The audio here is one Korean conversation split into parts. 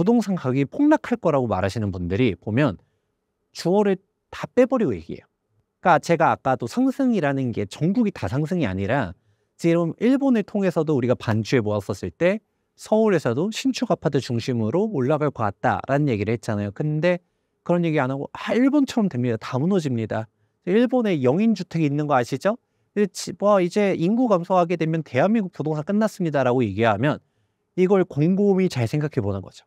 부동산 가격이 폭락할 거라고 말하시는 분들이 보면 주어를 다 빼버리고 얘기해요. 그러니까 제가 아까도 상승이라는 게 전국이 다 상승이 아니라 지금 일본을 통해서도 우리가 반주에 모았었을 때 서울에서도 신축 아파트 중심으로 올라갈 것 같다라는 얘기를 했잖아요. 근데 그런 얘기 안 하고 일본처럼 됩니다. 다 무너집니다. 일본에 영인주택이 있는 거 아시죠? 이제 인구 감소하게 되면 대한민국 부동산 끝났습니다라고 얘기하면 이걸 곰곰이 잘 생각해 보는 거죠.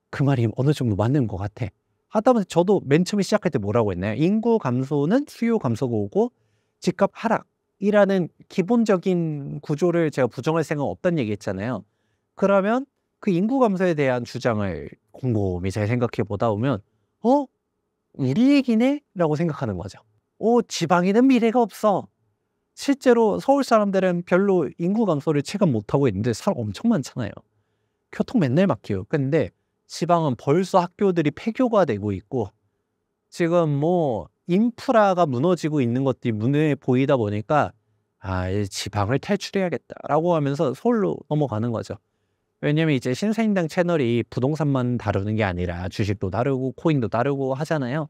그 말이 어느 정도 맞는 것 같아. 하다 보면 저도 맨 처음에 시작할 때 뭐라고 했나요? 인구 감소는 수요 감소가 오고 집값 하락이라는 기본적인 구조를 제가 부정할 생각 없다는 얘기 했잖아요. 그러면 그 인구 감소에 대한 주장을 곰곰이 잘 생각해 보다 보면 우리 얘기네? 라고 생각하는 거죠. 지방에는 미래가 없어. 실제로 서울 사람들은 별로 인구 감소를 체감 못하고 있는데 사람 엄청 많잖아요. 교통 맨날 막혀요. 근데 지방은 벌써 학교들이 폐교가 되고 있고 지금 뭐 인프라가 무너지고 있는 것들이 눈에 보이다 보니까 이제 지방을 탈출해야겠다라고 하면서 서울로 넘어가는 거죠. 왜냐면 이제 신사임당 채널이 부동산만 다루는 게 아니라 주식도 다루고 코인도 다루고 하잖아요.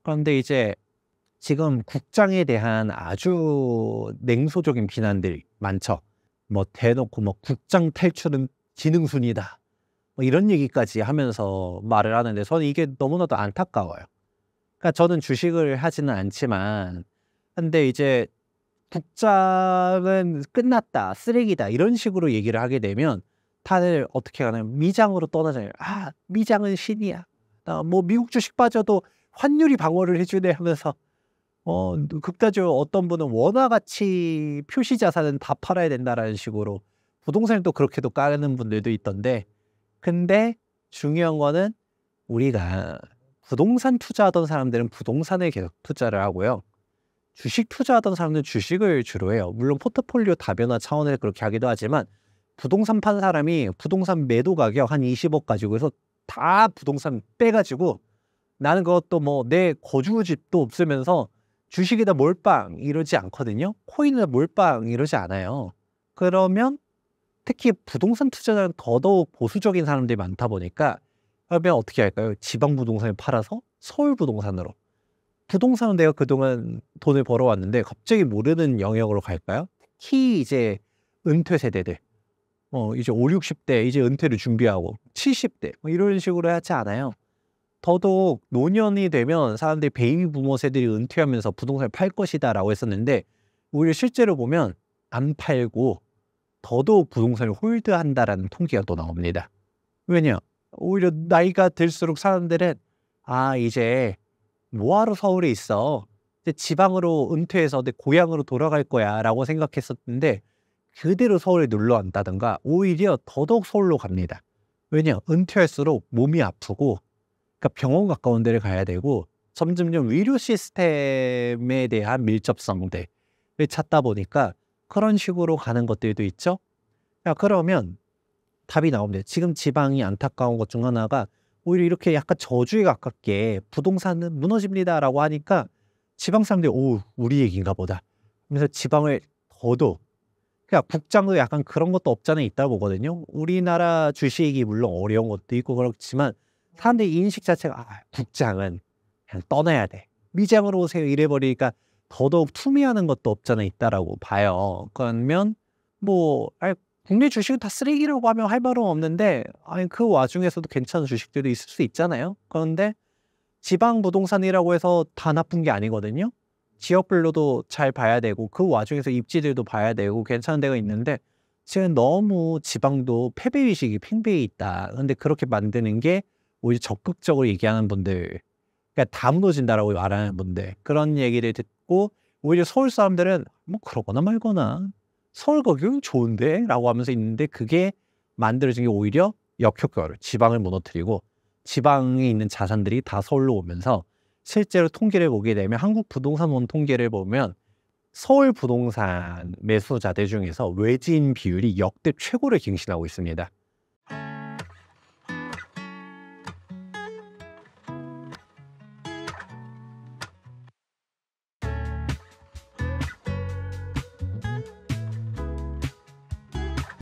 그런데 이제 지금 국장에 대한 아주 냉소적인 비난들이 많죠. 뭐 대놓고 뭐 국장 탈출은 지능순이다. 뭐 이런 얘기까지 하면서 말을 하는데 저는 이게 너무나도 안타까워요. 그러니까 저는 주식을 하지는 않지만 근데 이제 국장은 끝났다, 쓰레기다 이런 식으로 얘기를 하게 되면 다들 어떻게 하나요? 미장으로 떠나잖아요. 미장은 신이야. 뭐 미국 주식 빠져도 환율이 방어를 해주네 하면서 극단적으로 어떤 분은 원화가치 표시 자산은 다 팔아야 된다라는 식으로 부동산을 또 그렇게도 까는 분들도 있던데 근데 중요한 거는 우리가 부동산 투자하던 사람들은 부동산에 계속 투자를 하고요. 주식 투자하던 사람들은 주식을 주로 해요. 물론 포트폴리오 다변화 차원에서 그렇게 하기도 하지만 부동산 판 사람이 부동산 매도 가격 한 20억 가지고 해서 다 부동산 빼가지고 나는 그것도 뭐 내 거주집도 없으면서 주식에다 몰빵 이러지 않거든요. 코인에다 몰빵 이러지 않아요. 그러면 특히 부동산 투자자는 더더욱 보수적인 사람들이 많다 보니까 그러면 어떻게 할까요? 지방 부동산을 팔아서 서울 부동산으로. 부동산은 내가 그동안 돈을 벌어왔는데 갑자기 모르는 영역으로 갈까요? 특히 이제 은퇴 세대들. 이제 5, 60대 이제 은퇴를 준비하고 70대 뭐 이런 식으로 하지 않아요. 더더욱 노년이 되면 사람들이 베이비 부모 세들이 은퇴하면서 부동산을 팔 것이다 라고 했었는데 오히려 실제로 보면 안 팔고 더더욱 부동산을 홀드한다라는 통계가 또 나옵니다. 왜냐? 오히려 나이가 들수록 사람들은 이제 뭐하러 서울에 있어? 이제 지방으로 은퇴해서 내 고향으로 돌아갈 거야 라고 생각했었는데 그대로 서울에 놀러 간다든가 오히려 더더욱 서울로 갑니다. 왜냐? 은퇴할수록 몸이 아프고 그러니까 병원 가까운 데를 가야 되고 점점점 의료 시스템에 대한 밀접성들을 찾다 보니까 그런 식으로 가는 것들도 있죠. 그러면 답이 나옵니다. 지금 지방이 안타까운 것 중 하나가 오히려 이렇게 약간 저주에 가깝게 부동산은 무너집니다라고 하니까 지방 사람들이 우리 얘기인가 보다. 그래서 지방을 더더욱 그러니까 국장도 약간 그런 것도 없잖아 있다 보거든요. 우리나라 주식이 물론 어려운 것도 있고 그렇지만 사람들의 인식 자체가 국장은 그냥 떠나야 돼. 미장으로 오세요 이래버리니까 더더욱 투미하는 것도 없잖아 있다라고 봐요. 그러면 뭐 국내 주식은 다 쓰레기라고 하면 할 말은 없는데 그 와중에서도 괜찮은 주식들도 있을 수 있잖아요. 그런데 지방 부동산이라고 해서 다 나쁜 게 아니거든요. 지역별로도 잘 봐야 되고 그 와중에서 입지들도 봐야 되고 괜찮은 데가 있는데 지금 너무 지방도 패배의식이 팽배해 있다. 근데 그렇게 만드는 게 오히려 적극적으로 얘기하는 분들 그러니까 다 무너진다라고 말하는 분들 그런 얘기를 듣고 오히려 서울 사람들은 뭐 그러거나 말거나 서울 가격은 좋은데? 라고 하면서 있는데 그게 만들어진 게 오히려 역효과로 지방을 무너뜨리고 지방에 있는 자산들이 다 서울로 오면서 실제로 통계를 보게 되면 한국 부동산원 통계를 보면 서울 부동산 매수자들 중에서 외지인 비율이 역대 최고를 갱신하고 있습니다.